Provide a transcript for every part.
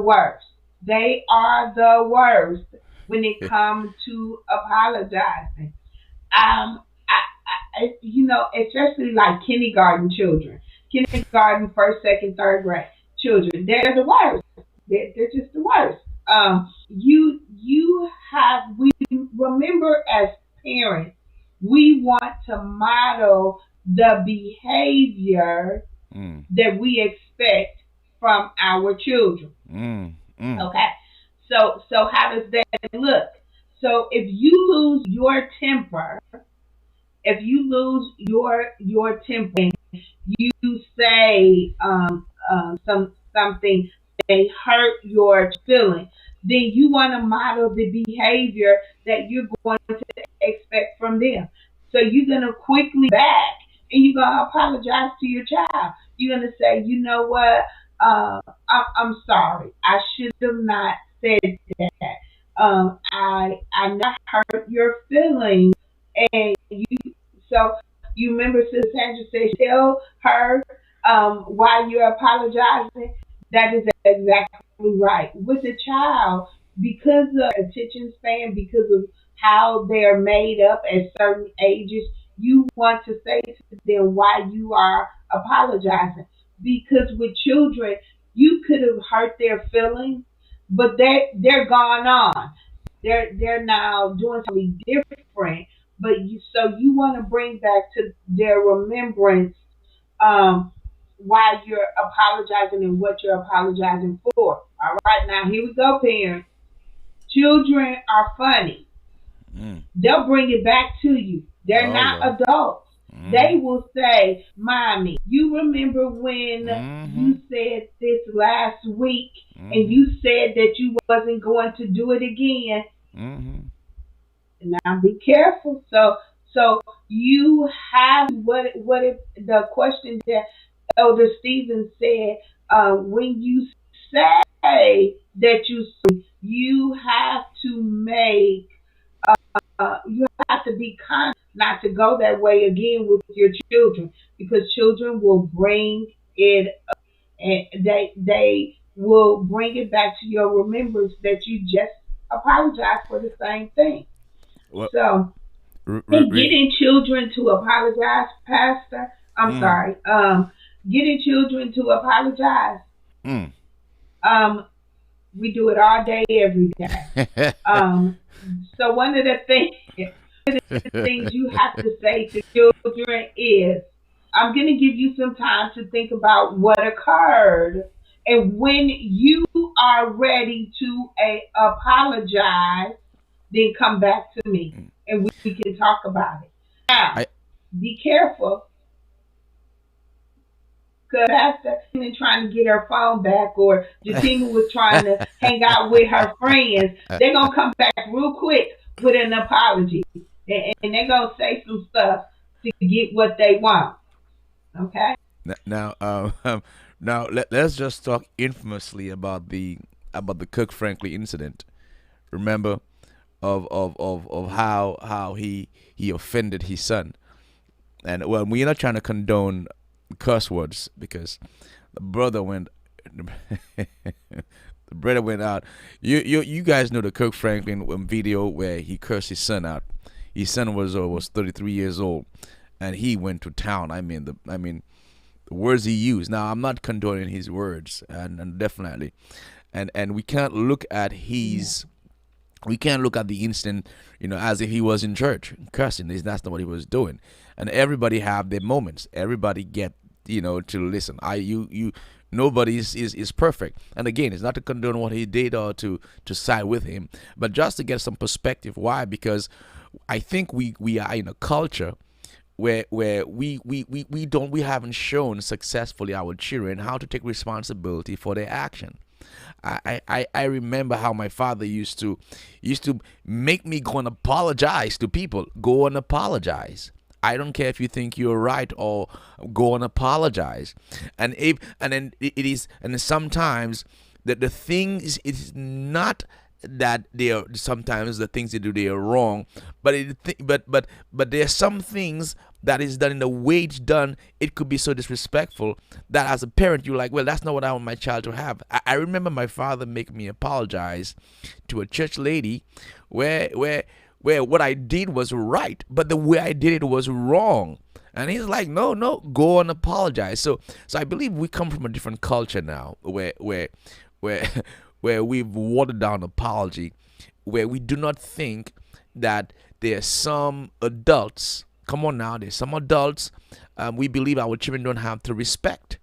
worst. They are the worst when it comes to apologizing. Especially like kindergarten children, kindergarten, first, second, third grade children. They're the worst. They're just the worst. We remember as parents, we want to model the behavior Mm. that we expect from our children. Mm. Mm. Okay. So how does that look? So if you lose your temper, and you say something they hurt your feelings, then you want to model the behavior that you're going to expect from them. So you're gonna quickly back and you're gonna apologize to your child. You're gonna say, you know what, I'm sorry. I should have not said that. I not hurt your feelings, and so you remember Sister Sandra said, tell her why you're apologizing. That is exactly right. With a child, because of attention span, because of how they're made up at certain ages, you want to say to them why you are apologizing. Because with children, you could have hurt their feelings, but they're gone on. They're now doing something different, but you want to bring back to their remembrance um, why you're apologizing and what you're apologizing for. All right, now here we go, parents. Children are funny. Mm. They'll bring it back to you. They're Oh not Lord. adults. Mm-hmm. They will say, Mommy, you remember when Mm-hmm. you said this last week and Mm-hmm. you said that you wasn't going to do it again? Mm-hmm. Now be careful. So you have what if the question that Elder Stephen said, when you say that you have to make you have to be conscious not to go that way again with your children, because children will bring it and they will bring it back to your remembrance that you just apologized for the same thing. Well, So and getting children to apologize, Pastor. I'm mm. sorry. Getting children to apologize. Mm. Um, we do it all day, every day. Um, so one of the things you have to say to children is, I'm going to give you some time to think about what occurred, and when you are ready to apologize, then come back to me and we can talk about it. Now, I be careful, because Pastor and trying to get her phone back, or Jatima was trying to hang out with her friends. They're gonna come back real quick with an apology, and they're gonna say some stuff to get what they want. Okay? now now let's just talk infamously about the Cook Franklin incident. Remember of how he offended his son. And well, we're not trying to condone curse words because the brother went the brother went out. You guys know the Kirk Franklin video where he cursed his son out. His son was 33 years old, and he went to town. The words he used. Now I'm not condoning his words, and definitely, and Yeah. we can't look at the instant, as if he was in church cursing. That's not what he was doing. And everybody have their moments. Everybody get, to listen. Nobody is perfect. And again, it's not to condone what he did or to side with him, but just to get some perspective. Why? Because I think we are in a culture where we haven't shown successfully our children how to take responsibility for their action. I remember how my father used to make me go and apologize to people. Go and apologize. I don't care if you think you're right, or go and apologize. And is, and sometimes that the things, it's not that they are, sometimes the things they do, they are wrong, but but there are some things that is done in the way it's done, it could be so disrespectful that as a parent you're like, well, that's not what I want my child to have. I remember my father making me apologize to a church lady where what I did was right, but the way I did it was wrong. And he's like, no, no, go and apologize. So I believe we come from a different culture now, where where we've watered down apology, where we do not think that there are some adults. Come on now, there's some adults. We believe our children don't have to respect.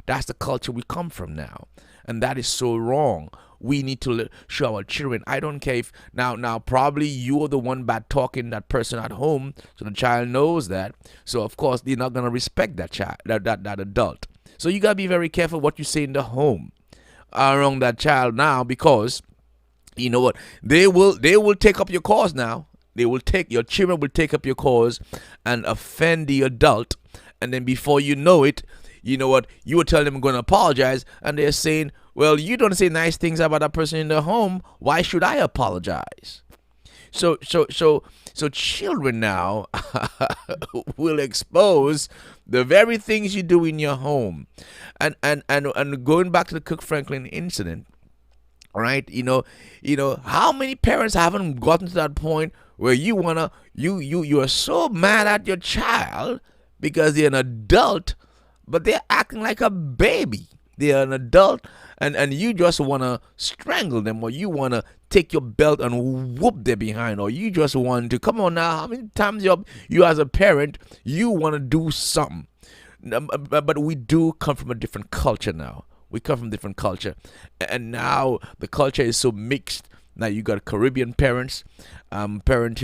That's the culture we come from now, and that is so wrong. We need to show our children. I don't care if now probably you're the one bad talking that person at home, so the child knows that. So of course they're not gonna respect that child, that adult. So you gotta be very careful what you say in the home around that child now, because you know what, they will take up your cause now. Your children will take up your cause and offend the adult, and then before you know it, you know what, you will tell them I'm going to apologize, and they're saying, well, you don't say nice things about that person in the home, why should I apologize? So children now will expose the very things you do in your home. And going back to the Cook Franklin incident, right? How many parents haven't gotten to that point where you are so mad at your child because they're an adult, but they're acting like a baby. They're an adult, and you just want to strangle them, or you want to take your belt and whoop their behind, or you just want to, come on now, how many times you as a parent, you want to do something. But we do come from a different culture now. We come from a different culture, and now the culture is so mixed. Now you got Caribbean parents, parents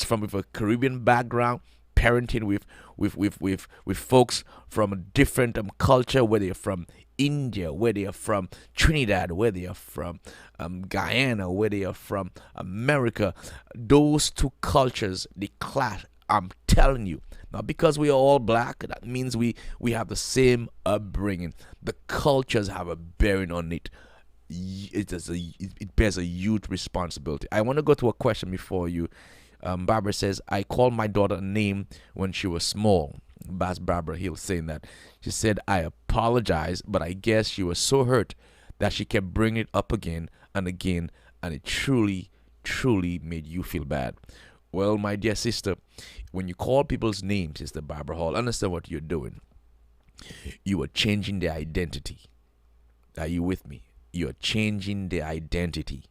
from with a Caribbean background, parenting with folks from a different culture, where they're from India, where they are from Trinidad, where they are from Guyana, where they are from America. Those two cultures, they clash. I'm telling you. Not because we are all black, that means we have the same upbringing. The cultures have a bearing on it. It bears a huge responsibility. I want to go to a question before you. Barbara says, I called my daughter a name when she was small. That's Barbara Hill saying that. She said, I apologize, but I guess she was so hurt that she kept bringing it up again and again, and it truly, truly made you feel bad. Well, my dear sister, when you call people's names, Sister Barbara Hall, understand what you're doing. You are changing their identity. Are you with me? You're changing their identity.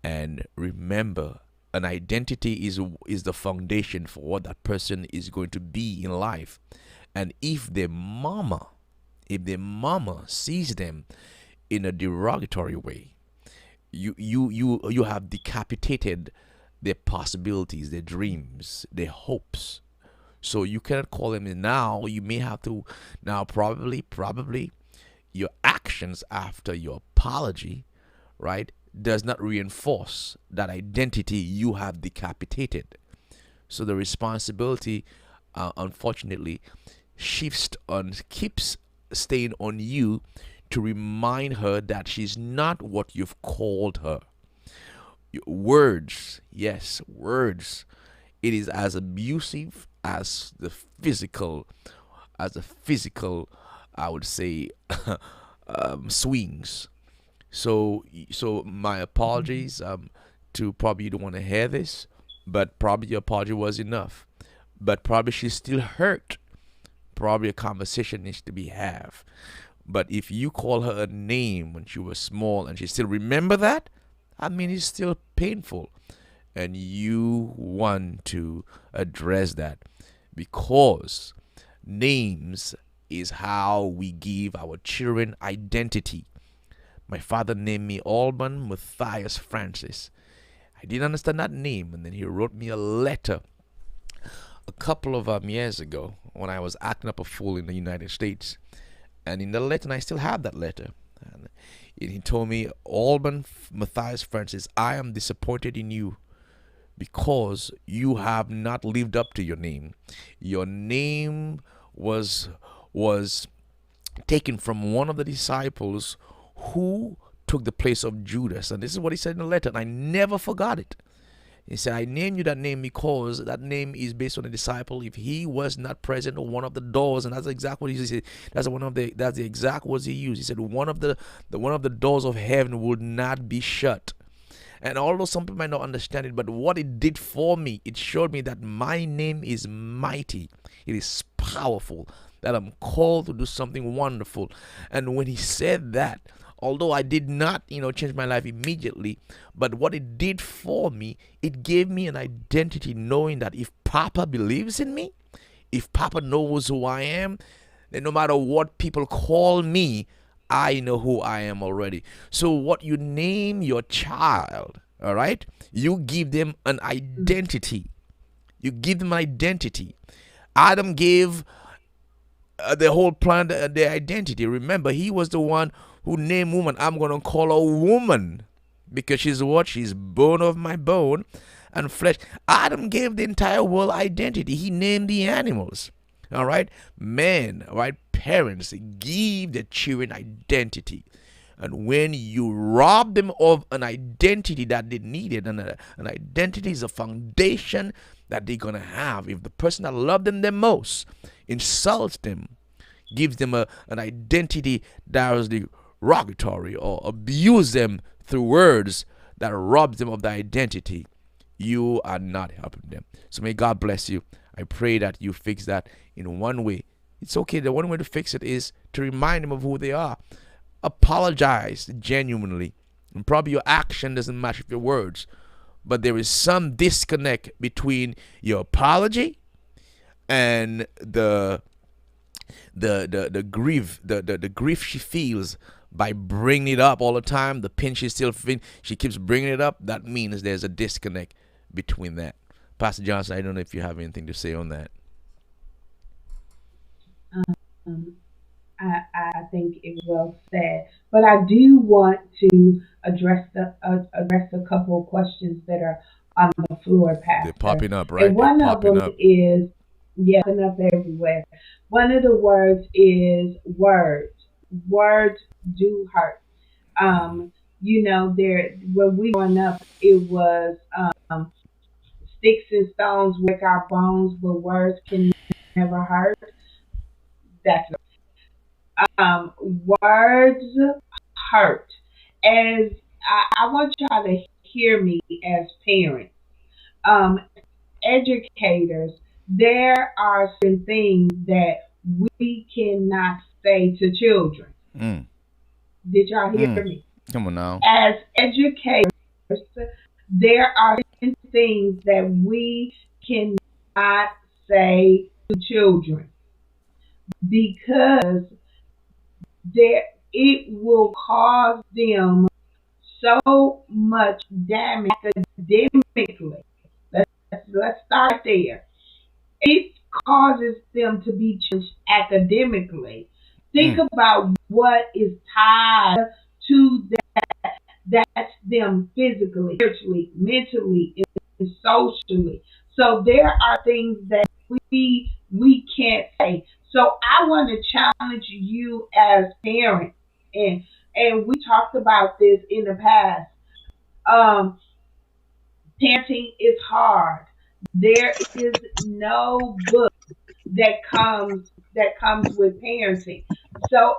And remember, an identity is the foundation for what that person is going to be in life. And if their mama sees them in a derogatory way, you have decapitated their possibilities, their dreams, their hopes. So you cannot call them in now. You may have to now, probably your actions after your apology, right, does not reinforce that identity you have decapitated. So the responsibility, unfortunately, keeps staying on you to remind her that she's not what you've called her. Words, yes, words. It is as abusive as the physical, I would say, swings. So my apologies. To probably you don't want to hear this, but probably your apology was enough. But probably she's still hurt. Probably a conversation needs to be had. But if you call her a name when she was small and she still remember that, I mean, it's still painful. And you want to address that, because names is how we give our children identity. My father named me Alban Matthias Francis. I didn't understand that name, and then he wrote me a letter a couple of years ago when I was acting up a fool in the United States. And in the letter, and I still have that letter, and he told me, Alban Matthias Francis, I am disappointed in you because you have not lived up to your name. Your name was taken from one of the disciples who took the place of Judas. And this is what he said in the letter, and I never forgot it. He said, I named you that name because that name is based on a disciple. If he was not present on one of the doors, and that's exactly what he said. That's the exact words he used. He said one of the doors of heaven would not be shut. And although some people might not understand it, but what it did for me, it showed me that my name is mighty. It is powerful. That I'm called to do something wonderful. And when he said that, although I did not, change my life immediately, but what it did for me, it gave me an identity knowing that if Papa believes in me, if Papa knows who I am, then no matter what people call me, I know who I am already. So what you name your child, all right, you give them an identity. You give them an identity. Adam gave the whole planet their identity. Remember, he was the one who named woman. I'm going to call her woman because she's what? She's bone of my bone and flesh. Adam gave the entire world identity. He named the animals. All right, men, all right, parents give the children identity. And when you rob them of an identity that they needed, and an identity is a foundation that they're going to have. If the person that loved them the most insults them, gives them an identity that is derogatory, or abuse them through words that robs them of their identity, you are not helping them. So may God bless you. I pray that you fix that in one way. It's okay. The one way to fix it is to remind them of who they are. Apologize genuinely. And probably your action doesn't match with your words. But there is some disconnect between your apology and the grief, the grief she feels by bringing it up all the time. The pain she still feels, she keeps bringing it up. That means there's a disconnect between that. Pastor Johnson, I don't know if you have anything to say on that. Um, I think it was well said, but I do want to address a couple of questions that are on the floor, They're Pastor. popping up, And right? They're one of popping them up. is, yeah, popping up everywhere. One of the words is words. Words do hurt. There when we growing up, it was sticks and stones break our bones, but words can never hurt. That's words hurt. As I want y'all to hear me as parents, um, educators, there are some things that we cannot say to children. Mm, Did y'all hear mm. me? Come on now. As educators, there are certain things that we cannot say to children because there it will cause them so much damage academically. Let's start there. It causes them to be challenged academically. Think Mm, about what is tied to that. That's them physically, spiritually, mentally, and socially. So there are things that we can't say. So I want to challenge you as parents, and we talked about this in the past. Um, Parenting is hard. There is no book that comes with parenting. So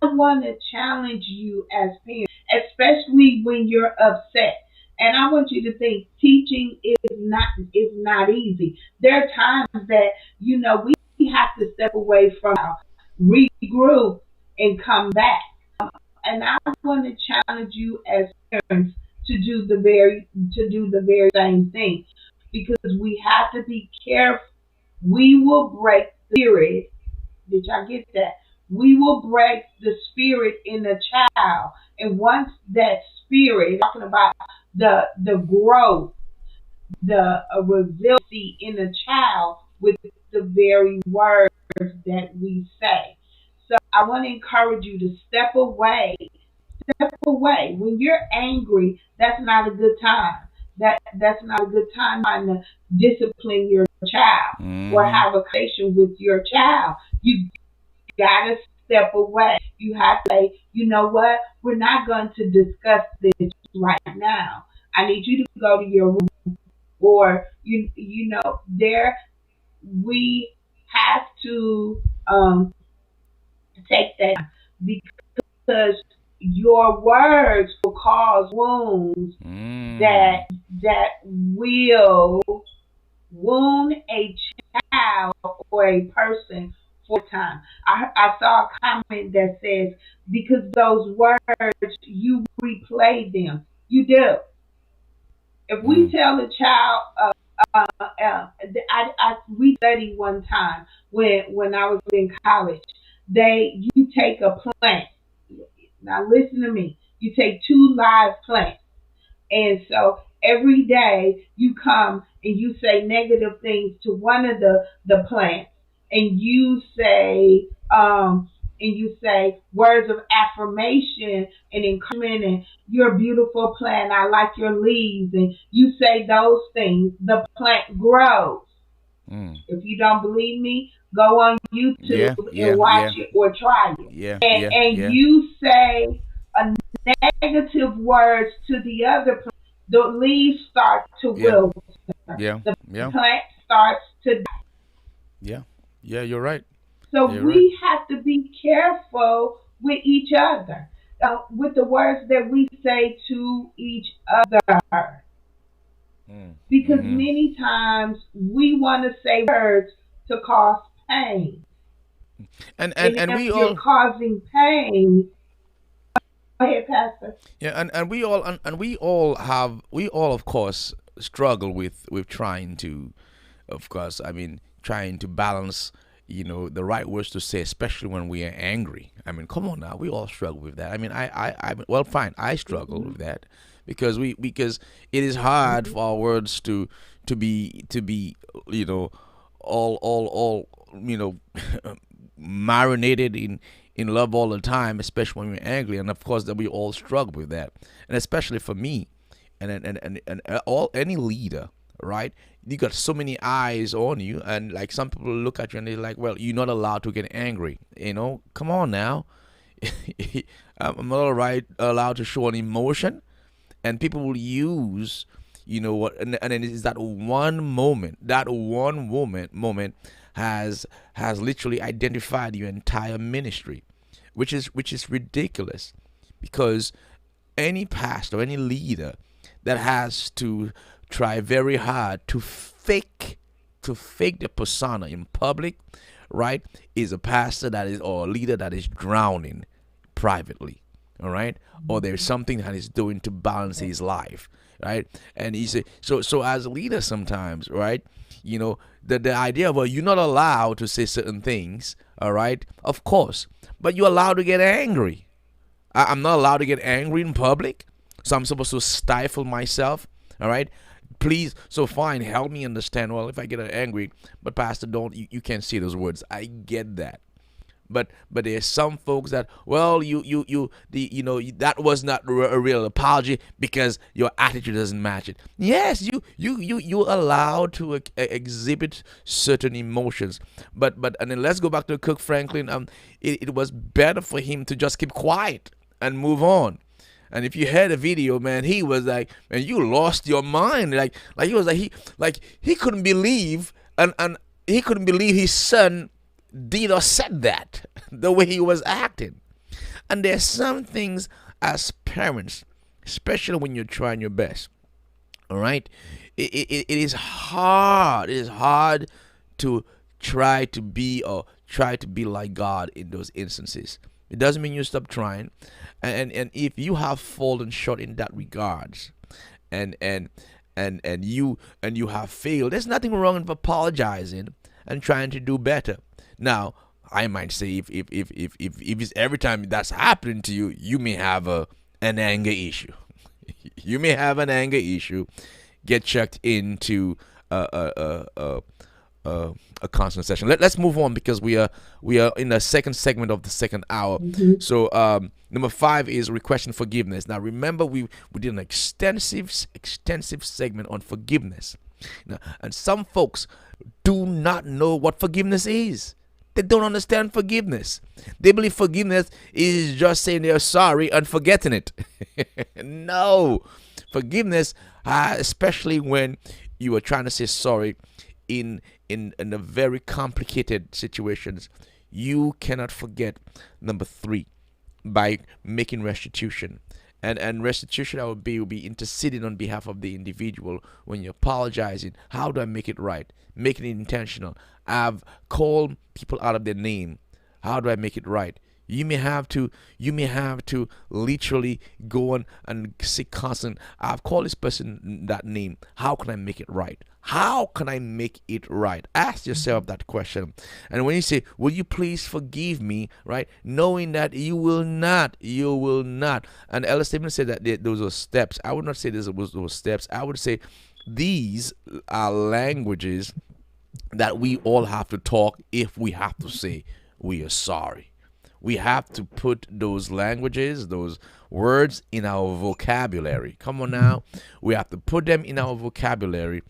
I want to challenge you as parents, especially when you're upset. And I want you to think teaching is not easy. There are times that we have to step away from regroup and come back. And I want to challenge you as parents to do the very same thing because we have to be careful. We will break the spirit. Did y'all get that? We will break the spirit in a child, and once that spirit, talking about the growth, the resiliency in a child with the very words that we say. So I want to encourage you to step away. Step away. When you're angry, that's not a good time. That's not a good time to discipline your child or mm, have a conversation with your child. You gotta step away. You have to say, you know what? We're not going to discuss this right now. I need you to go to your room or there we have to take that because your words will cause wounds Mm. that will wound a child or a person for time. I saw a comment that says because those words you replay them. You do. If we Mm. tell a child, we studied one time when I was in college. You take a plant. Now listen to me. You take two live plants, and so every day you come and you say negative things to one of the plants, and you say words of affirmation and encouragement, and you're a beautiful plant. I like your leaves, and you say those things. The plant grows. Mm. If you don't believe me, go on YouTube Yeah, and yeah, watch yeah, it or try it. yeah, And yeah, and yeah, you say a negative words to the other plant, the leaves start to yeah, wilter. yeah, The yeah, plant starts to die. yeah, yeah. You're right. So Yeah, you're right. we have to be careful with each other, with the words that we say to each other. Mm. Because Mm-hmm. many times we want to say words to cause pain. And And if we you're all, causing pain, go ahead, Pastor. yeah, and we all of course struggle with trying to, of course, I mean, trying to balance, the right words to say, especially when we are angry. I mean, come on now, we all struggle with that. I mean, well, fine, I struggle Hmm. with that because it is hard Hmm. for our words to be, you know, all marinated in love all the time, especially when we're angry, and of course that we all struggle with that, and especially for me, and all any leader, right? You got so many eyes on you, and like some people look at you and they're like, well, you're not allowed to get angry, come on now. I'm not allowed to show an emotion, and people will use, what, and then it's that one moment has literally identified your entire ministry, which is ridiculous, because any pastor, any leader that has to try very hard to fake the persona in public, right, is a pastor that is, or a leader that is drowning privately. All right, or there's something that he's doing to balance his life, right? And he said, so as a leader, sometimes, right, the idea of, well, you're not allowed to say certain things, all right, of course, but you're allowed to get angry. I'm not allowed to get angry in public, so I'm supposed to stifle myself. All right, please. So fine, help me understand. Well, if I get angry, but Pastor, don't you can't say those words. I get that, but there's some folks that, well, that was not a real apology because your attitude doesn't match it. Yes, you allowed to exhibit certain emotions, but and then let's go back to Cook Franklin. It was better for him to just keep quiet and move on. And if you had a video, man, he was like, man, you lost your mind. Like he was like he couldn't believe, and he couldn't believe his son did or said that the way he was acting. And there's some things as parents, especially when you're trying your best. All right, it is hard. It is hard to try to be like God in those instances. It doesn't mean you stop trying, and if you have fallen short in that regards, and and and you have failed, there's nothing wrong with apologizing and trying to do better. Now, I might say, if it's every time that's happening to you, you may have an anger issue. You may have an anger issue. Get checked into a constant session. Let's move on, because we are in the second segment of the second hour. Hmm. So number 5 is requesting forgiveness. Now remember, we did an extensive segment on forgiveness. Now, and some folks do not know what forgiveness is. They don't understand forgiveness. They believe forgiveness is just saying they're sorry and forgetting it. No, forgiveness, especially when you are trying to say sorry in in a very complicated situations, you cannot forget number three, by making restitution. And restitution, I will be interceding on behalf of the individual when you're apologizing. How do I make it right? Making it intentional. I've called people out of their name. How do I make it right? You may have to literally go on and say constant, I've called this person that name. How can I make it right? How can I make it right? Ask yourself that question. And when you say, will you please forgive me, right? Knowing that you will not. And Elder Stephen said that those were steps. I would not say those steps. I would say these are languages that we all have to talk if we have to say we are sorry. We have to put those languages, those words in our vocabulary. Come on now. We have to put them in our vocabulary,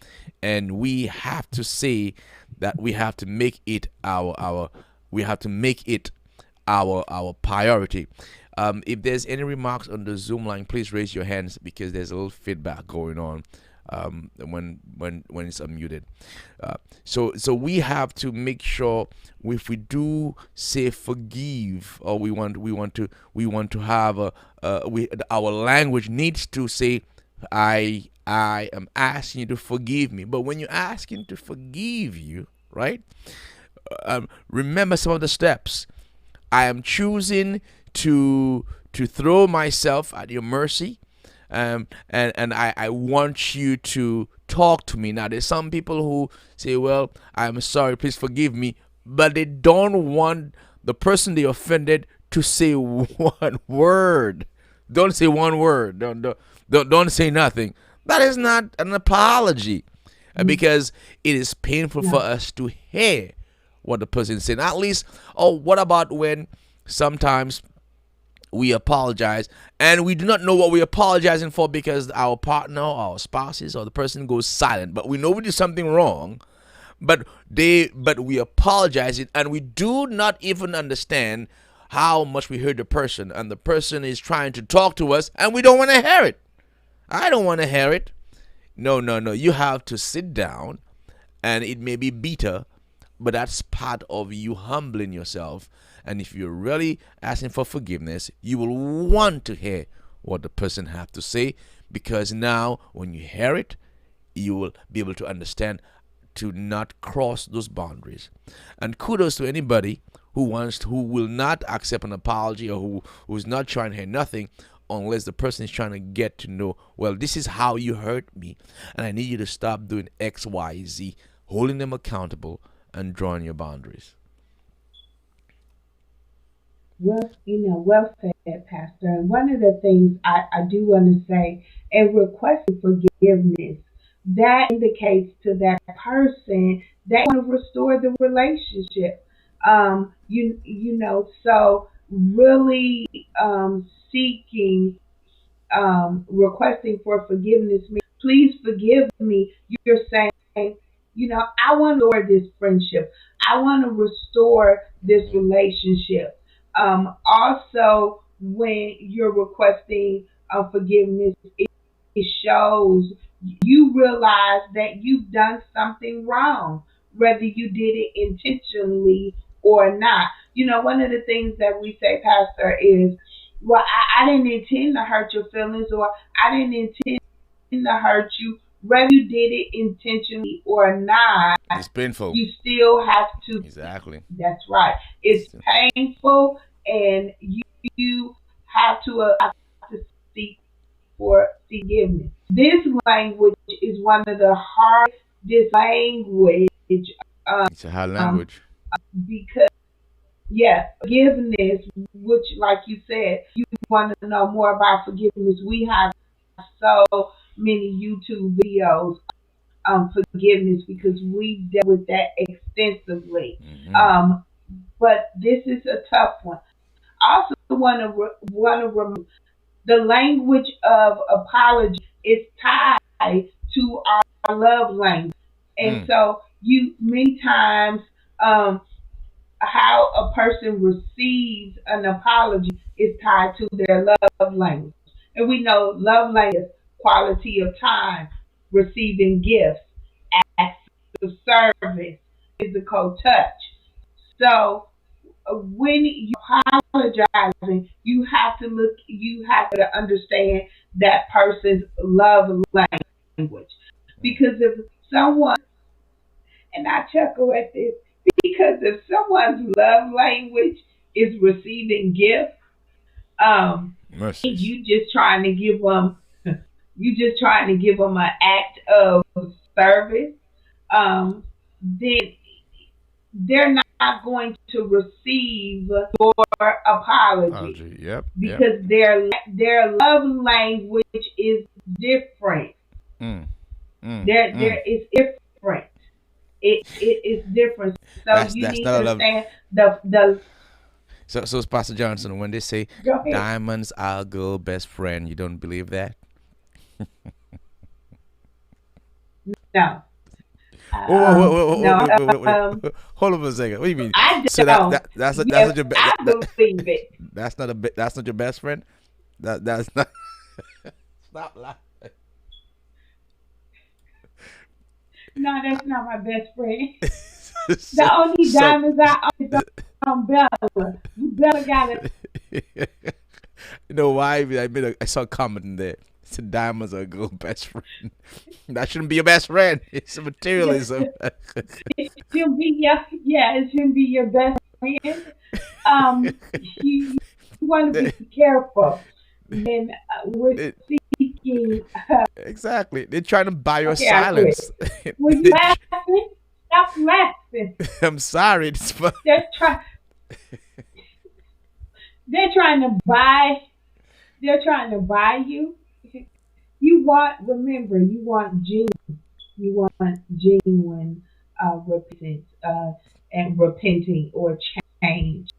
and we have to say that we have to make it our we have to make it our priority. If there's any remarks on the Zoom line, please raise your hands because there's a little feedback going on when it's unmuted. So we have to make sure if we do say forgive, or we want to have our language needs to say I am asking you to forgive me. But when you're asking to forgive you, right? Remember some of the steps. I am choosing to throw myself at your mercy, and I want you to talk to me. Now, there's some people who say, well, I'm sorry, please forgive me, but they don't want the person they offended to say one word. Don't say one word. Don't say nothing. That is not an apology, because it is painful for us to hear what the person is saying. At least, oh, what about when sometimes we apologize and we do not know what we're apologizing for because our partner, our spouses, or the person goes silent, but we know we did something wrong, but we apologize it, and we do not even understand how much we hurt the person, and the person is trying to talk to us and we don't want to hear it. I don't want to hear it. No, no, no. You have to sit down, and it may be bitter, but that's part of you humbling yourself. And if you're really asking for forgiveness, you will want to hear what the person have to say, because now when you hear it, you will be able to understand to not cross those boundaries. And kudos to anybody who will not accept an apology, or who's not trying to hear nothing unless the person is trying to get to know, well, this is how you hurt me, and I need you to stop doing X, Y, Z, holding them accountable and drawing your boundaries. Well, well said, Pastor. And one of the things I do want to say, and requesting forgiveness, that indicates to that person that you want to restore the relationship. So really seeking, requesting for forgiveness means, please forgive me. You're saying, I want to restore this friendship. I want to restore this relationship. Also, when you're requesting forgiveness, it shows you realize that you've done something wrong, whether you did it intentionally or not. One of the things that we say, Pastor, is, well, I didn't intend to hurt your feelings, or I didn't intend to hurt you. Whether you did it intentionally or not, It's painful. you still have to. Exactly. That's right. It's painful, and you have to seek for forgiveness. This language is one of the hardest language, It's a hard um, language. because, yes, forgiveness, which, like you said, you want to know more about forgiveness. We have so many YouTube videos on forgiveness because we dealt with that extensively. Hmm. Um, but this is a tough one. I also want to remove the language of apology is tied to our love language, and Mm. so you many times, um, how a person receives an apology is tied to their love language, and we know love language is quality of time, receiving gifts, of service, physical touch. So when you apologizing, you have to understand that person's love language. Because if someone, and I chuckle at this, because if someone's love language is receiving gifts, Mercies. you just trying to give them, you just trying to give them an act of service, then they're not going to receive your apology Apology. Yep. Yep. because their love language is different. Mm. Mm. There Mm. is different. It is different. So you That's need not to a love. understand the So it's Pastor Johnson. When they say go ahead. diamonds are a girl best friend, you don't believe that? No. Whoa, whoa, whoa, whoa, whoa, No. whoa, whoa, whoa, whoa. Hold on for a second. What do you mean? I So don't. that's Yes, not your I believe it. that's not your best friend. That's not. Stop laughing. No, that's not my best friend. so The only so diamonds I own is on Bella. Bella got it. you know why? I saw a comment in there. It said diamonds are a girl best friend. That shouldn't be your best friend. It's Yeah, materialism. it should be your yeah. It should be your best friend. You want to be careful when we're It- seeking. exactly. They're trying to buy your Okay, I quit. silence. Were you laughing? Stop laughing. I'm sorry. It's fun. They're trying. They're trying to buy. They're trying to buy you. You want. Remember, you want genuine. You want genuine repentance and repenting or change,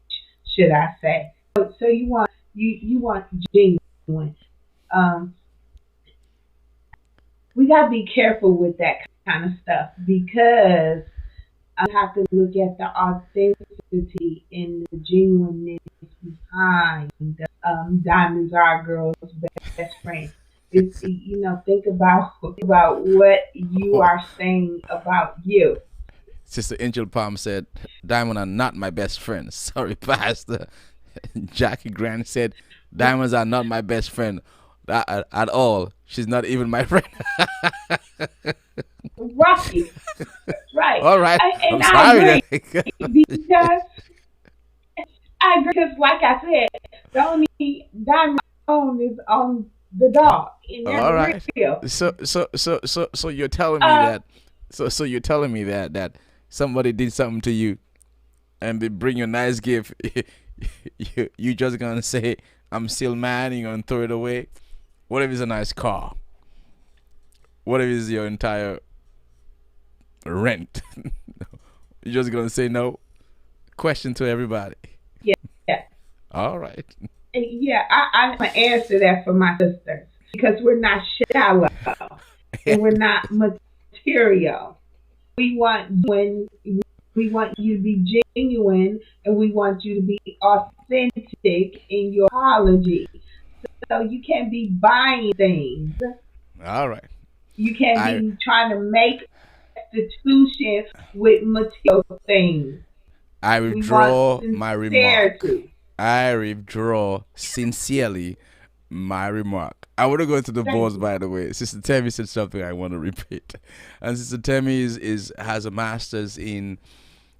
should I say? So you want genuine. Um, we gotta be careful with that kind of stuff because I have to look at the authenticity and the genuineness behind diamonds are a girl's best friend. It's think about what you are saying about you. Sister Angel Palm said, diamonds are not my best friend. Sorry, Pastor. Jackie Grant said, diamonds are not my best friend at all. She's not even my friend. Right, right. All right. And I'm I sorry. agree because because like I said, the only diamond I own is on the dog, and All that's right. real. So you're telling me Uh, that so you're telling me that somebody did something to you and they bring you a nice gift. You just gonna say I'm still mad and you're gonna throw it away? What if it's a nice car? What if it's your entire rent? You're just gonna say no? Question to everybody. yeah, yeah. All right. Yeah, I'm gonna answer that for my sisters because we're not shallow and we're not material. We we want you to be genuine and we want you to be authentic in your apology. So you can't be buying things. All right. You can't I be trying to make restitution with material things. I We want withdraw my remark. sincerity. I withdraw sincerely my remark. I want to go to the Thank boards, you. by the way. Sister Tammy said something I want to repeat. And Sister Tammy is has a master's in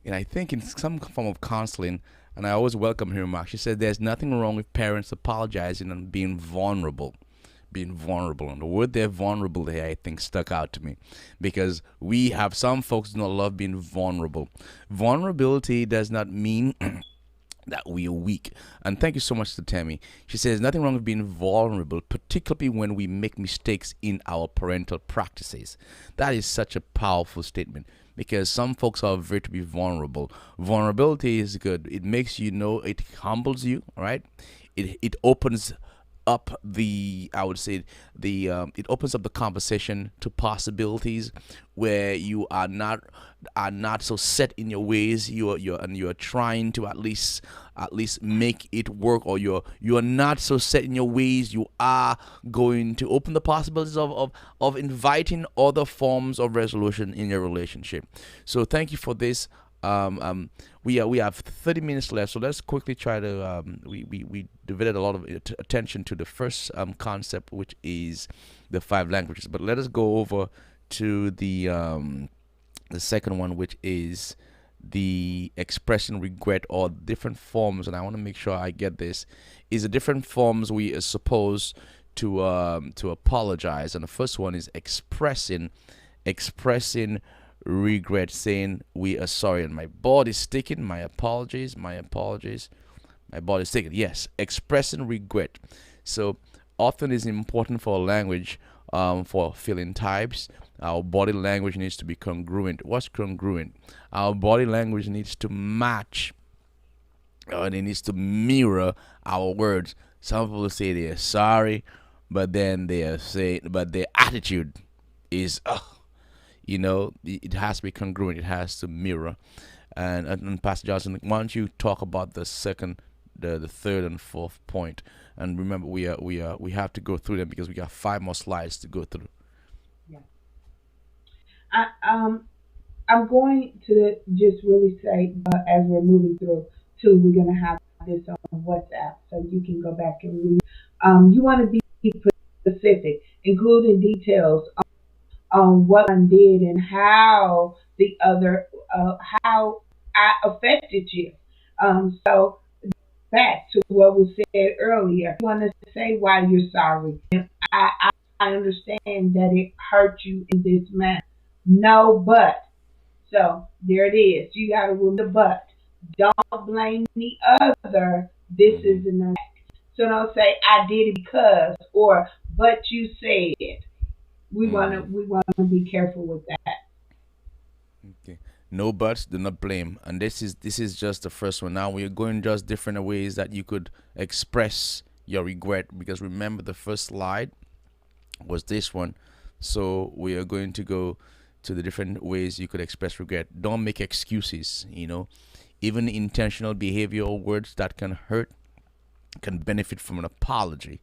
I think in some form of counseling. And I always welcome her remark. She said there's nothing wrong with parents apologizing and being vulnerable. Being vulnerable. And the word there, vulnerable, there, I think stuck out to me. Because we have some folks do not love being vulnerable. Vulnerability does not mean that we are weak. And thank you so much to Tammy. She says nothing wrong with being vulnerable, particularly when we make mistakes in our parental practices. That is such a powerful statement because some folks are afraid to be vulnerable. Vulnerability is good. It makes you know, it humbles you, right? It opens up the, I would say, the it opens up the conversation to possibilities where you are not so set in your ways. You're trying to at least make it work, or you're not so set in your ways. You are going to open the possibilities of inviting other forms of resolution in your relationship. So thank you for this. We have 30 minutes left, so let's quickly try to we devoted a lot of attention to the first concept, which is the five languages. But let us go over to the second one, which is the expressing regret, or different forms. And I want to make sure I get this, is the different forms we are supposed to apologize. And the first one is expressing regret, saying we are sorry. And my body's sticking. My apologies. My body's sticking. Yes, expressing regret. So often is important for language, for feeling types. Our body language needs to be congruent. What's congruent? Our body language needs to match, and it needs to mirror our words. Some people say they're sorry, but then they are saying, but their attitude is, it has to be congruent. It has to mirror. And Pastor Johnson, why don't you talk about the second, the third and fourth point? And remember, we have to go through them because we got five more slides to go through. Yeah. I'm going to just really say, as we're moving through, too, we're going to have this on WhatsApp, so you can go back and read. You want to be specific, including details on what one did and how the other, how I affected you. So back to what was said earlier, you want to say why you're sorry. I, I I understand that it hurt you in this manner. No, but. So there it is. You got to remember the but. Don't blame the other. This Hmm. is an act. So don't say I did it because, or but you said. Hmm. We want to be careful with that. Okay. No buts, do not blame. And this is just the first one. Now we are going just different ways that you could express your regret, because remember the first slide was this one. So we are going to go to the different ways you could express regret. Don't make excuses. Even intentional behavior or words that can hurt can benefit from an apology.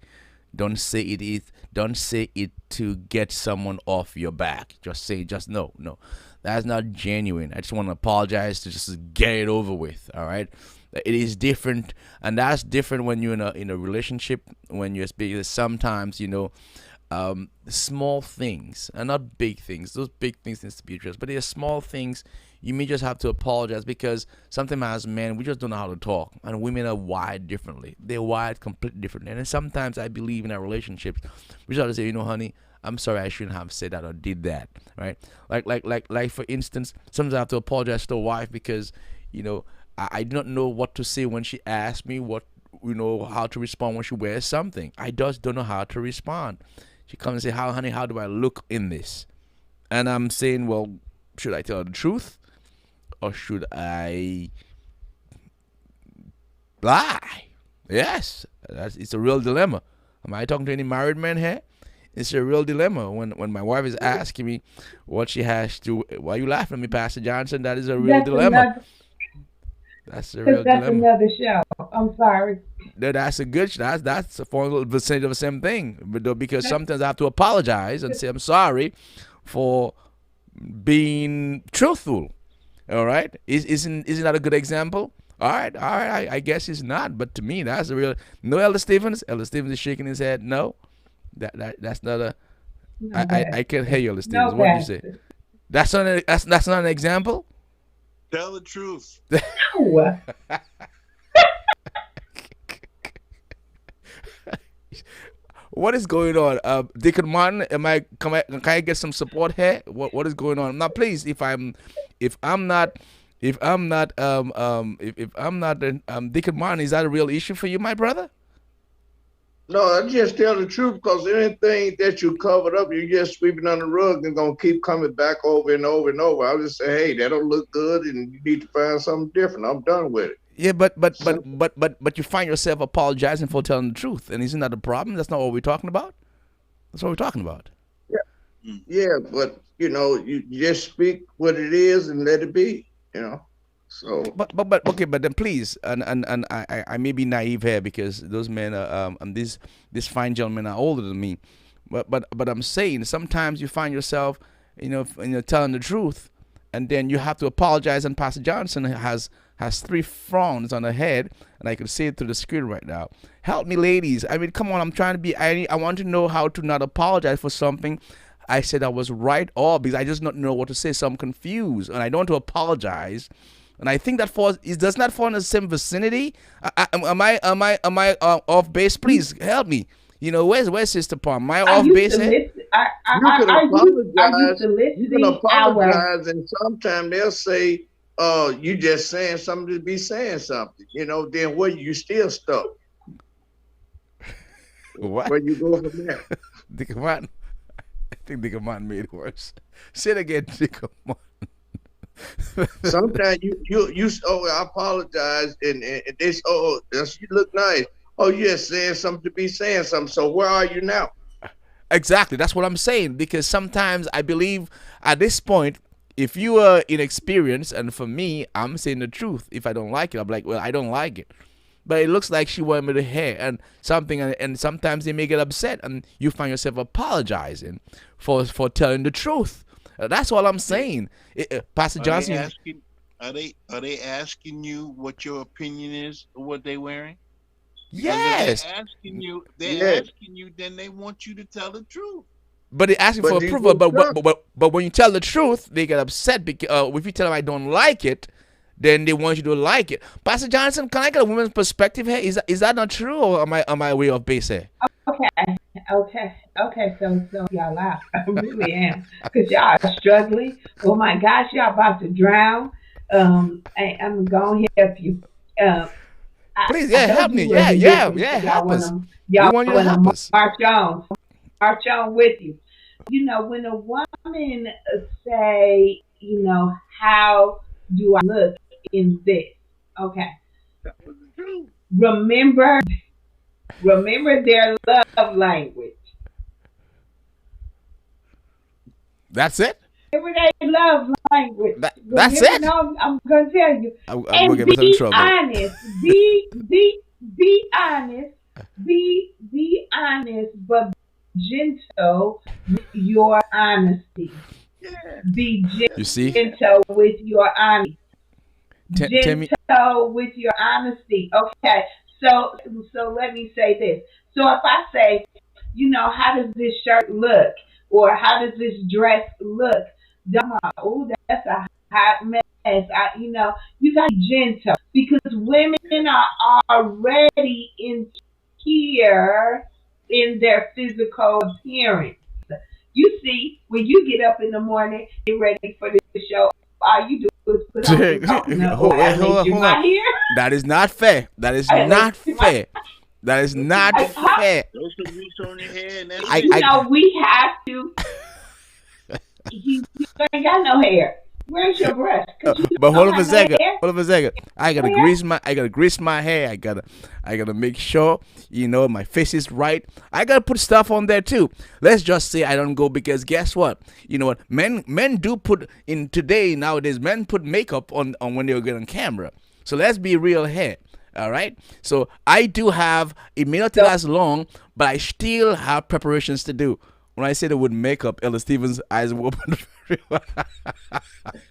Don't say it is. Don't say it to get someone off your back. Just say, just no, no. That's not genuine. I just want to apologize to just get it over with. All right. It is different, and that's different when you're in a relationship. When you're speaking, sometimes small things and not big things. Those big things needs to be addressed, but there's small things you may just have to apologize, because sometimes as men we just don't know how to talk, and women are wired differently. They're wired completely differently, and then sometimes I believe in our relationships we just have to say, honey, I'm sorry, I shouldn't have said that or did that, right? Like for instance, sometimes I have to apologize to a wife because I do not know what to say when she asks me how to respond when she wears something. I just don't know how to respond. She comes and say, "How, honey? How do I look in this?" And I'm saying, "Well, should I tell her the truth or should I lie?" Yes, it's a real dilemma. Am I talking to any married men here? It's a real dilemma when my wife is asking me what she has to. Why are you laughing at me, Pastor Johnson? That is a real That's dilemma. another. That's a real That's dilemma. another show. I'm sorry. That's a good. That's a form of vicinity of the same thing. But because sometimes I have to apologize and say I'm sorry for being truthful. All right, isn't that a good example? All right. I guess it's not, but to me that's a real. No, Elder Stevens. Elder Stevens is shaking his head. No, that's not a. No, I can't hear Pastor. you, Elder No, Stevens. What did you say? Pastor. That's not an example. Tell the truth. No. What is going on? Deacon Martin, can I get some support here? What is going on? Now, please, if I'm not, if I'm not, Deacon Martin, is that a real issue for you, my brother? No, I just tell the truth because anything that you covered up, you're just sweeping under the rug and gonna keep coming back over and over and over. I'll just say, hey, that don't look good, and you need to find something different. I'm done with it. Yeah, Some, but you find yourself apologizing for telling the truth, and isn't that a problem? That's not what we're talking about. That's what we're talking about. yeah, Mm. yeah, but you just speak what it is and let it be. So But okay, but then please, and I may be naive here because those men are and these fine gentlemen are older than me, but I'm saying sometimes you find yourself, telling the truth, and then you have to apologize. And Pastor Johnson has three frowns on her head, and I can see it through the screen right now. Help me, ladies. I mean, come on. I'm trying to be. I want to know how to not apologize for something I said I was right or because I just not know what to say, so I'm confused, and I don't want to apologize. And I think that falls. It does not fall in the same vicinity. Am I off base? Please help me. Where's Sister Palm? Am I Are off you base here? solic- are, you can are you apologize. You can soliciting our apologize, and sometimes they'll say, you just saying something to be saying something." Then where you still stuck? What? Where you go from there? Dickaman. I think Dickaman made it worse. Say it again, Dickaman. Sometimes I apologize, and they say, "Oh, you look nice." Oh, you're saying something to be saying something. So where are you now? Exactly. That's what I'm saying. Because sometimes I believe at this point, if you are inexperienced, and for me, I'm saying the truth. If I don't like it, I'm like, well, I don't like it. But it looks like she wanted me to hear and something, and sometimes they may get upset, and you find yourself apologizing for telling the truth. That's all I'm saying. Pastor Are they Johnson, asking? Are they asking you what your opinion is of what they wearing? Because if yes, they're Yeah, asking you, then they want you to tell the truth. but they're asking for but you approval. get But stuck. when you tell the truth, they get upset because if you tell them I don't like it, then they want you to like it. Pastor Johnson, can I get a woman's perspective here? Is that not true, or am I way off base here? okay, okay. So y'all laugh. I really am because y'all are struggling. Oh my gosh, y'all about to drown. I'm going to help you. Um, Please, I yeah, told help me. you we're Yeah, in yeah, business. yeah, help us. We Y'all want you to help wanna us. march on with you. When a woman say, how do I look in this? Okay, That was the truth. remember, remember their love language. That's it. Remember their love language. That's Remember, it. no, I'm gonna tell you. I'm gonna And get myself in be trouble. honest. Be honest. Be honest, but gentle with your honesty. Yeah. Be You see, gentle with your honesty. Timmy. Gentle with your honesty. Okay. So let me say this. So if I say, how does this shirt look? Or how does this dress look? Oh, that's a hot mess. You got to be gentle because women are already insecure in their physical appearance. You see, when you get up in the morning, get ready for the show, all you do is put on some coconut oil. Wait, I hold laid on, you hold on. my hair. That is not fair. That is I laid not you my fair. That is Throw some not grease on, fair. throw some grease on your hair, and that's I, it. I, We have to. You ain't got no hair. Where's your brush? Because you but hold don't on for a have no second. hair. Hold on for a second. Hair? I gotta grease my hair. I gotta make sure my face is right. I gotta put stuff on there too. Let's just say I don't go because guess what? You know what? Men do put in today nowadays. Men put makeup on when they get on camera. So let's be real here. All right. So I do have. It may not take So, as long, but I still have preparations to do. When I say the word makeup, Ella Stevens' eyes will open.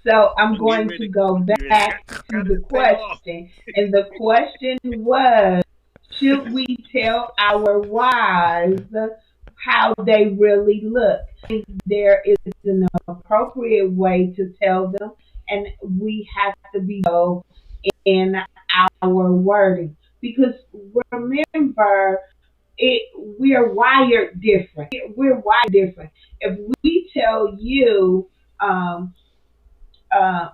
so I'm I'm getting going to ready. go I'm getting ready to back to cut the his tail off. question. And the question was, should we tell our wives how they really look? There is an appropriate way to tell them, and we have to be bold in our wording. Because remember, it we're wired different. We're wired different. If we tell you, um, uh,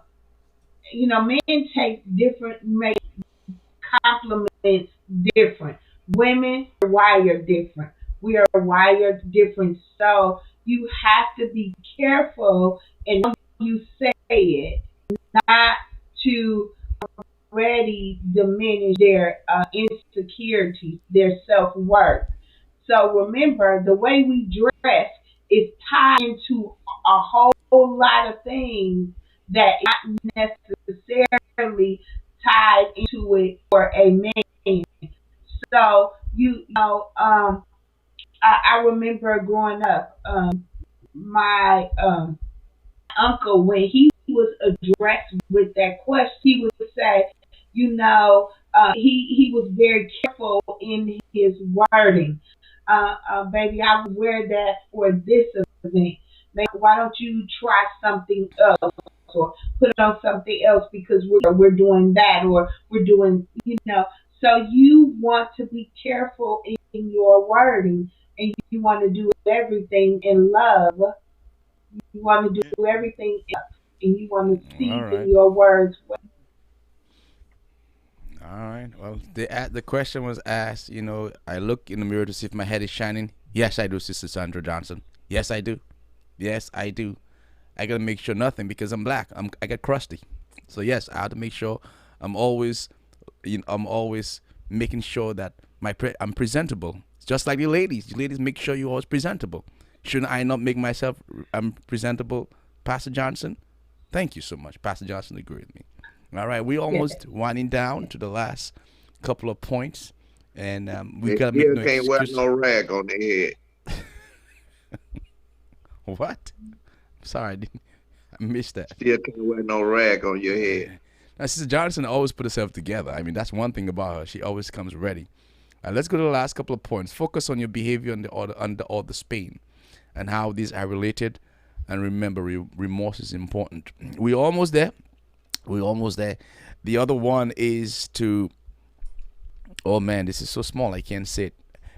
men take different, make compliments different. Women are wired different. We are wired different. So you have to be careful in how you say it, not to already diminish their insecurities, their self worth. So remember, the way we dress is tied into a whole lot of things that not necessarily tied into it for a man. So I remember growing up, my uncle, when he was addressed with that question, he would say, he was very careful in his wording. Baby, I would wear that for this event. Maybe why don't you try something else or put on something else because we're doing that or we're doing. So you want to be careful in your wording and you want to do everything in love. You want to Yeah. do everything and you want to All season right. your words well. All right. Well, the question was asked. I look in the mirror to see if my head is shining. Yes, I do, Sister Sandra Johnson. Yes, I do. Yes, I do. I gotta make sure nothing because I'm black. I get crusty. So yes, I have to make sure I'm always, I'm always making sure that I'm presentable. Just like the ladies. You ladies make sure you're always presentable. Shouldn't I not make myself presentable, Pastor Johnson? Thank you so much. Pastor Johnson agreed with me. All right, we Yeah, almost winding down to the last couple of points, and we They gotta make still no can't wear excuse. no rag on their head. What? Sorry, I missed that. Still can't wear no rag on your head. Now, Sister Johnson always put herself together. I mean, that's one thing about her. She always comes ready. Let's go to the last couple of points. Focus on your behavior under all the Spain, and how these are related. And remember, remorse is important. We're almost there. We're almost there. The other one is to. Oh man, this is so small. I can't say it.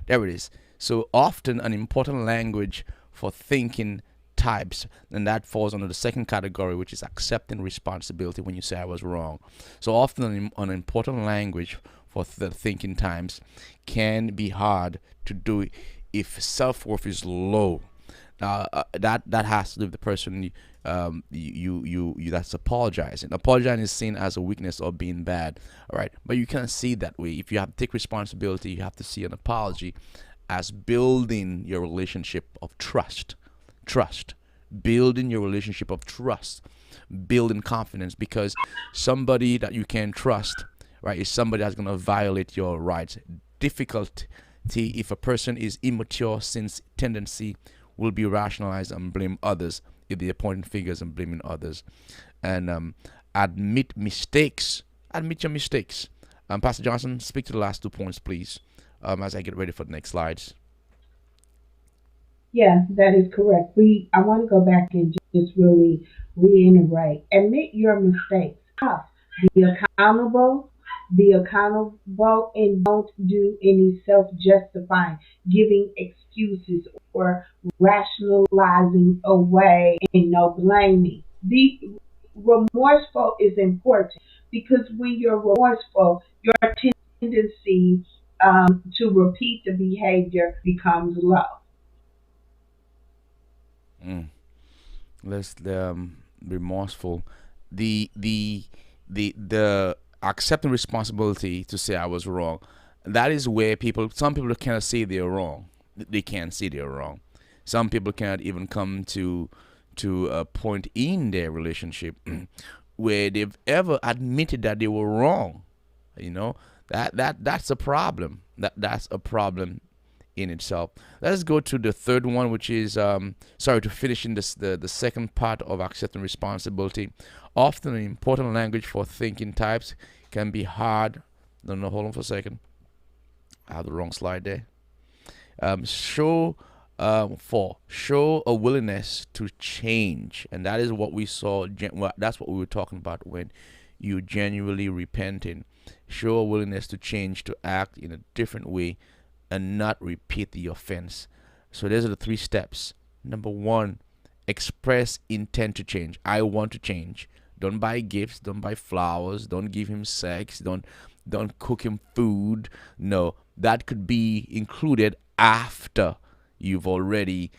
There it is. So often an important language for thinking types, and that falls under the second category, which is accepting responsibility when you say I was wrong. So often an important language for the thinking times can be hard to do if self-worth is low. That has to do with the person you that's apologizing. Apologizing is seen as a weakness or being bad. All right, but you can't see it that way. If you have to take responsibility, you have to see an apology as building your relationship of trust, building your relationship of trust, building confidence, because somebody that you can trust, right, is somebody that's going to violate your rights. Difficulty if a person is immature, since tendency will be rationalized and blame others if they're pointing fingers and blaming others. And admit mistakes. Admit your mistakes. Pastor Johnson, speak to the last 2 points, please, as I get ready for the next slides. Yeah, that is correct. I want to go back and just really reiterate. Admit your mistakes. Be accountable. Be accountable and don't do any self-justifying, giving excuses or rationalizing away and no blaming. Be remorseful is important because when you're remorseful, your tendency to repeat the behavior becomes low. Mm. Let's remorseful. The accepting responsibility to say I was wrong. That is where some people cannot say they're wrong. They can't say they're wrong. Some people cannot even come to a point in their relationship where they've ever admitted that they were wrong. You know that's a problem. That's a problem in itself. Let's go to the third one, which is to finish in the second part of accepting responsibility. Often an important language for thinking types can be hard. No, hold on for a second. I have the wrong slide there. Show a willingness to change, and that is what we saw. That's what we were talking about when you genuinely repenting. Show a willingness to change, to act in a different way, and not repeat the offense. So those are the 3 steps. Number 1, express intent to change. I want to change. Don't buy gifts. Don't buy flowers. Don't give him sex. Don't cook him food. No, that could be included after you've already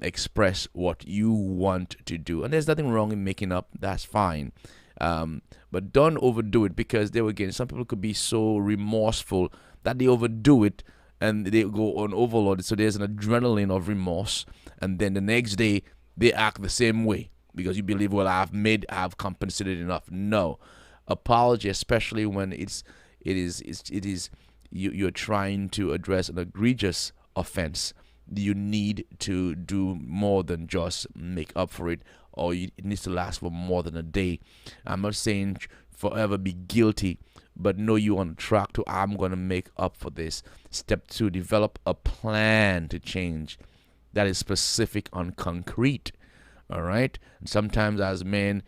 expressed what you want to do. And there's nothing wrong in making up. That's fine. But don't overdo it, because there again, some people could be so remorseful that they overdo it and they go on overload. So there's an adrenaline of remorse, and then the next day they act the same way because you believe, well, I've compensated enough. No, apology, especially when it is you're trying to address an egregious offense. You need to do more than just make up for it, or it needs to last for more than a day. I'm not saying forever be guilty, but know you're on track to, I'm going to make up for this. Step 2, develop a plan to change that is specific and concrete. All right. And sometimes as men,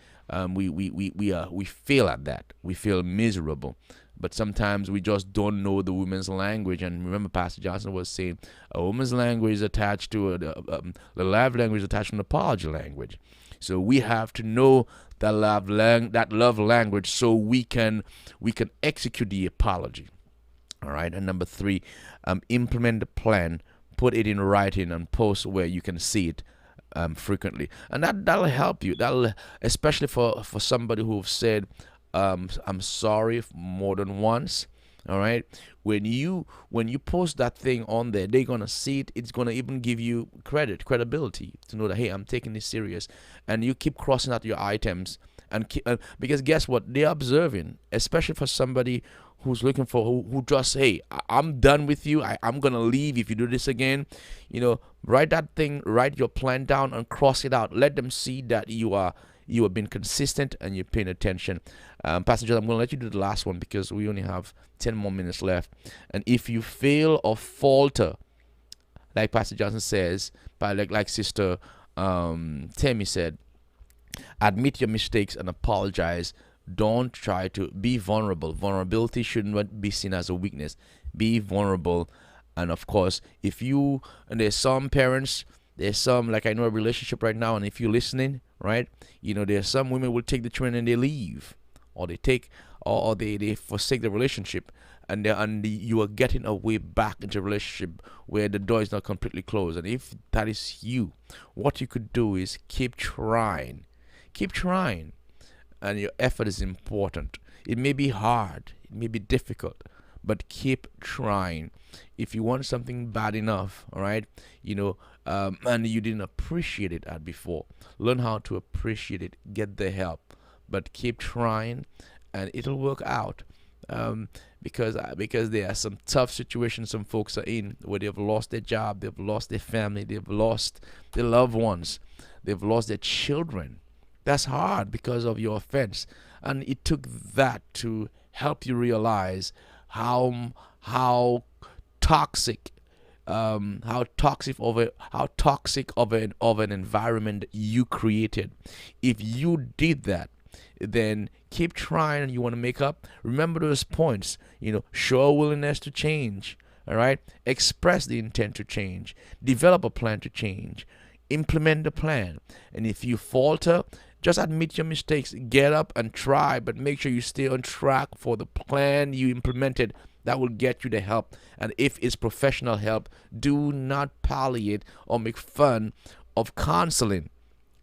we fail at that. We feel miserable. But sometimes we just don't know the woman's language. And remember, Pastor Johnson was saying a woman's language is attached to the love language is attached to an apology language. So we have to know that love language, so we can execute the apology. All right. And number 3, implement the plan, put it in writing, and post where you can see it frequently, and that'll help you. That'll, especially for somebody who've said I'm sorry more than once. All right, when you post that thing on there, they're gonna see it. It's gonna even give you credibility to know that, hey, I'm taking this serious. And you keep crossing out your items, and because guess what, they're observing, especially for somebody who's looking for, who just, hey, I'm done with you, I'm gonna leave if you do this again. Write your plan down and cross it out. Let them see that you have been consistent and you're paying attention. Pastor John, I'm going to let you do the last one because we only have 10 more minutes left. And if you fail or falter, like Pastor Johnson says, like Sister Tammy said, admit your mistakes and apologize. Don't try to be vulnerable. Vulnerability shouldn't be seen as a weakness. Be vulnerable. And of course, and there's some parents, there's some, like I know a relationship right now, and if you're listening, right, there's some women will take the children and they leave, or they forsake the relationship, and you are getting a way back into a relationship where the door is not completely closed. And if that is you, what you could do is keep trying, and your effort is important. It may be hard, it may be difficult, but keep trying. If you want something bad enough, all right, and you didn't appreciate it at before, learn how to appreciate it. Get the help, but keep trying, and it'll work out. Because there are some tough situations some folks are in, where they've lost their job, they've lost their family, they've lost their loved ones, they've lost their children. That's hard because of your offense, and it took that to help you realize how toxic of an environment you created. If you did that, then keep trying, and you want to make up. Remember those points. Show a willingness to change. All right, express the intent to change. Develop a plan to change. Implement the plan. And if you falter, just admit your mistakes. Get up and try, but make sure you stay on track for the plan you implemented. That will get you the help. And if it's professional help, do not palliate or make fun of counseling.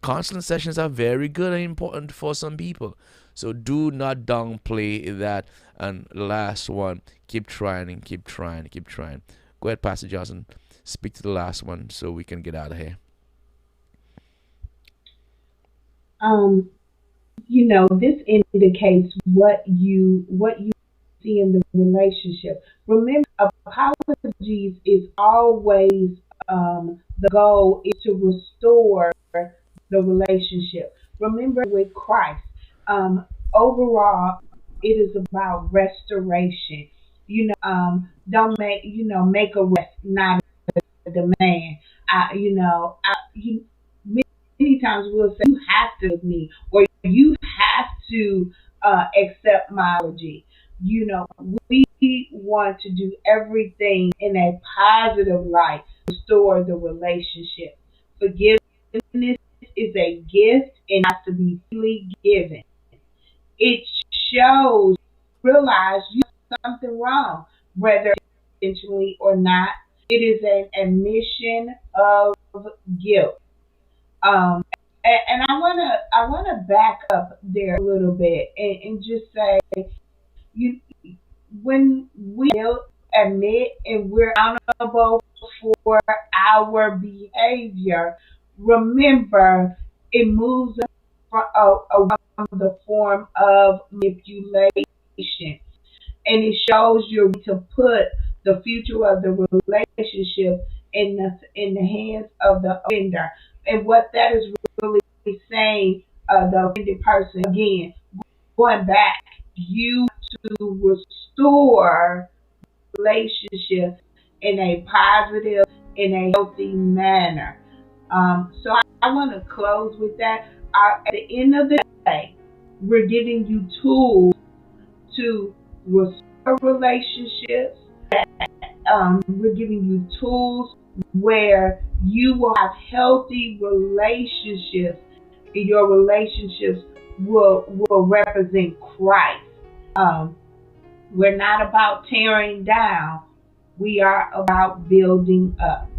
Counseling sessions are very good and important for some people. So do not downplay that. And the last one, keep trying and keep trying and keep trying. Go ahead, Pastor Johnson. Speak to the last one so we can get out of here. This indicates what you see in the relationship. Remember, apologies is always the goal is to restore the relationship. Remember, with Christ, overall, it is about restoration. Don't make a rest, not a demand. Many times we'll say, you have to with me, or you have to accept my apology. We want to do everything in a positive light to restore the relationship. Forgiveness is a gift and has to be freely given. It shows, realize you have something wrong, whether intentionally or not. It is an admission of guilt. And I wanna back up there a little bit and just say you when we admit and we're accountable for our behavior, remember it moves us away from the form of manipulation, and it shows you to put the future of the relationship in the hands of the offender. And what that is really saying, the offended person again, going back, you to restore relationships in a positive, in a healthy manner. So I want to close with that. At the end of the day, we're giving you tools to restore relationships. We're giving you tools where you will have healthy relationships, and your relationships will represent Christ. Um, we're not about tearing down. We are about building up.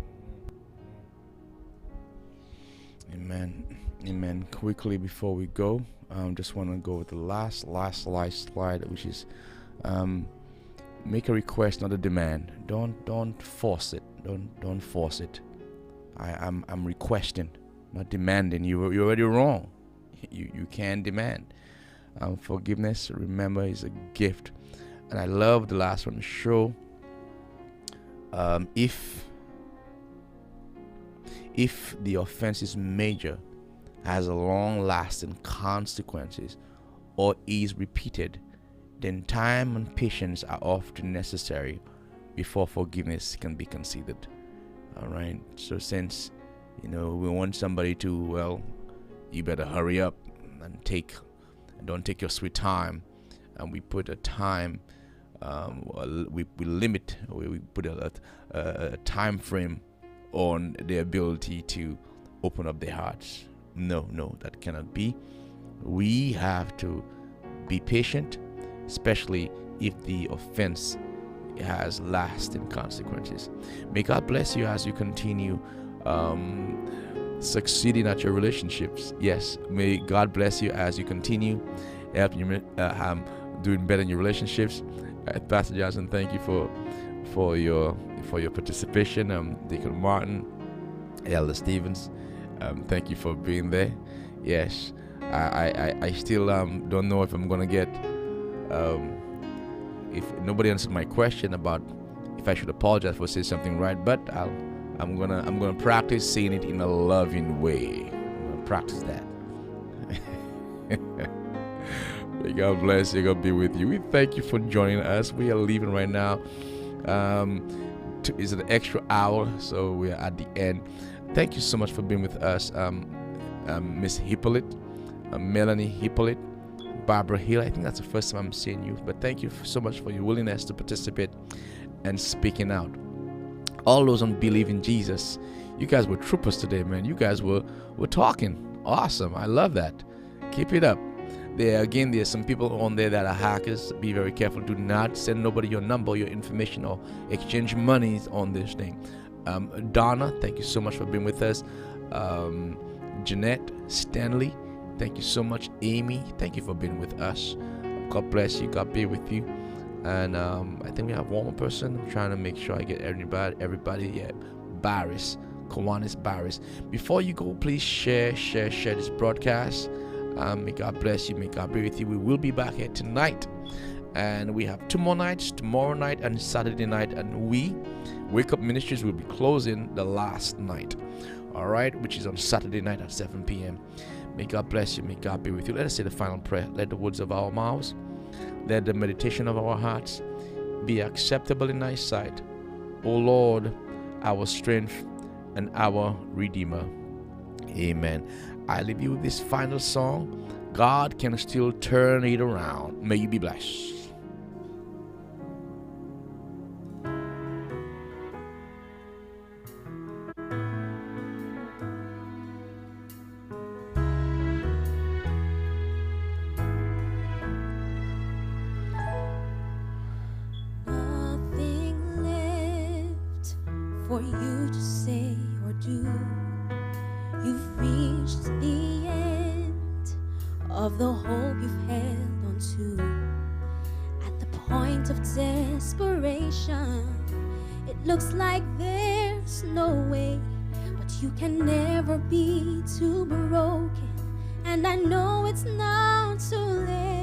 Amen. Amen. Quickly before we go, just want to go with the last slide, which is um, make a request, not a demand. Don't force it. Don't force it. I'm requesting, not demanding. You're already wrong. You can demand. Forgiveness, remember, is a gift. And I love the last one. Show if the offense is major, has a long-lasting consequences, or is repeated, then time and patience are often necessary before forgiveness can be considered. All right. So since we want somebody to, well, you better hurry up and don't take your sweet time, and we put a time, we limit, we put a time frame on their ability to open up their hearts. No, that cannot be. We have to be patient, especially if the offense has lasting consequences. May God bless you as you continue succeeding at your relationships. Yes, may God bless you as you continue helping you doing better in your relationships. Pastor Johnson, thank you for your participation. Deacon Martin, Elder Stevens, thank you for being there. Yes, I still don't know if I'm gonna get if nobody answered my question about if I should apologize for saying something right, but I'm gonna practice saying it in a loving way. I'm gonna practice that. May God bless you. God be with you. We thank you for joining us. We are leaving right now. It's an extra hour, so we are at the end. Thank you so much for being with us, Miss Hippolyte, Melanie Hippolyte, Barbara Hill. I think that's the first time I'm seeing you, but thank you so much for your willingness to participate and speaking out. All those on Believe in Jesus, you guys were troopers today, man. You guys were talking awesome. I love that. Keep it up. There's some people on there that are hackers. Be very careful. Do not send nobody your number, your information, or exchange monies on this thing. Donna, thank you so much for being with us. Jeanette, Stanley, thank you so much. Amy, thank you for being with us. God bless you. God be with you. And I think we have one more person. I'm trying to make sure I get everybody. Yeah, Barris, Kawanis Barris. Before you go, please share this broadcast. May God bless you. May God be with you. We will be back here tonight, and we have 2 more nights, tomorrow night and Saturday night, and we Wake Up Ministries will be closing the last night, all right, which is on Saturday night at 7 p.m. May God bless you. May God be with you. Let us say the final prayer. Let the words of our mouths, let the meditation of our hearts be acceptable in thy sight, O Lord, our strength and our Redeemer. Amen. I leave you with this final song. God can still turn it around. May you be blessed. Nothing left for you to say or do. You've reached the of the hope you've held on to. At the point of desperation, it looks like there's no way, but you can never be too broken, and I know it's not too late.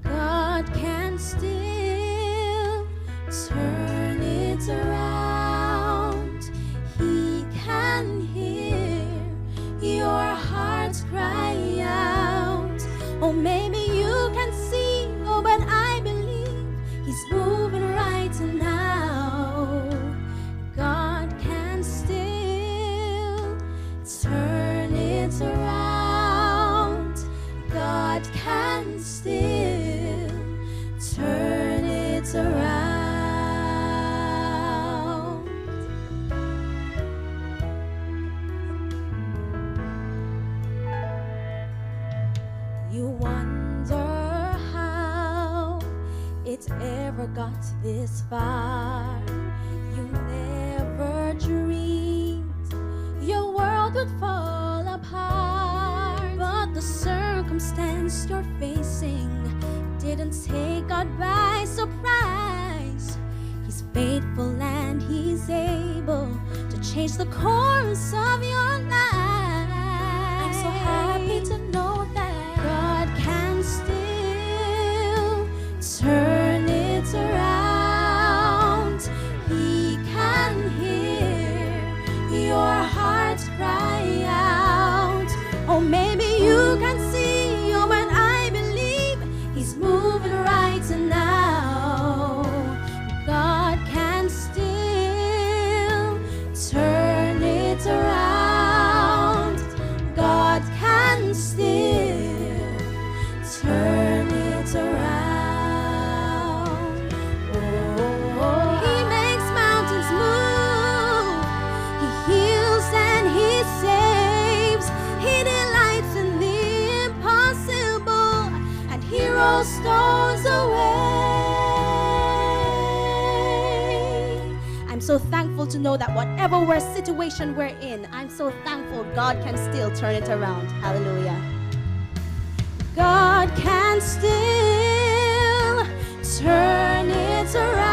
God can still turn it around. He can hear your heart cry out. Oh, maybe you can see, oh, but I believe He's moving right now. God can still turn it around. God can still turn it around. You wonder how it ever got this far. You never dreamed your world would fall apart, but the circumstance you're facing didn't take God by surprise. He's faithful and He's able to change the course of your life. I'm so happy to know that God can still turn it around. He can hear your heart cry out. Oh, maybe you can see, oh, but I believe He's moving right now. God can still turn it around. God can still turn it around. Oh, He makes mountains move. He heals and He saves. He delights in the impossible, and He rolls stones away. I'm so thankful to know that whatever situation we're in, I'm so thankful God can still turn it around. Hallelujah. God can still turn it around.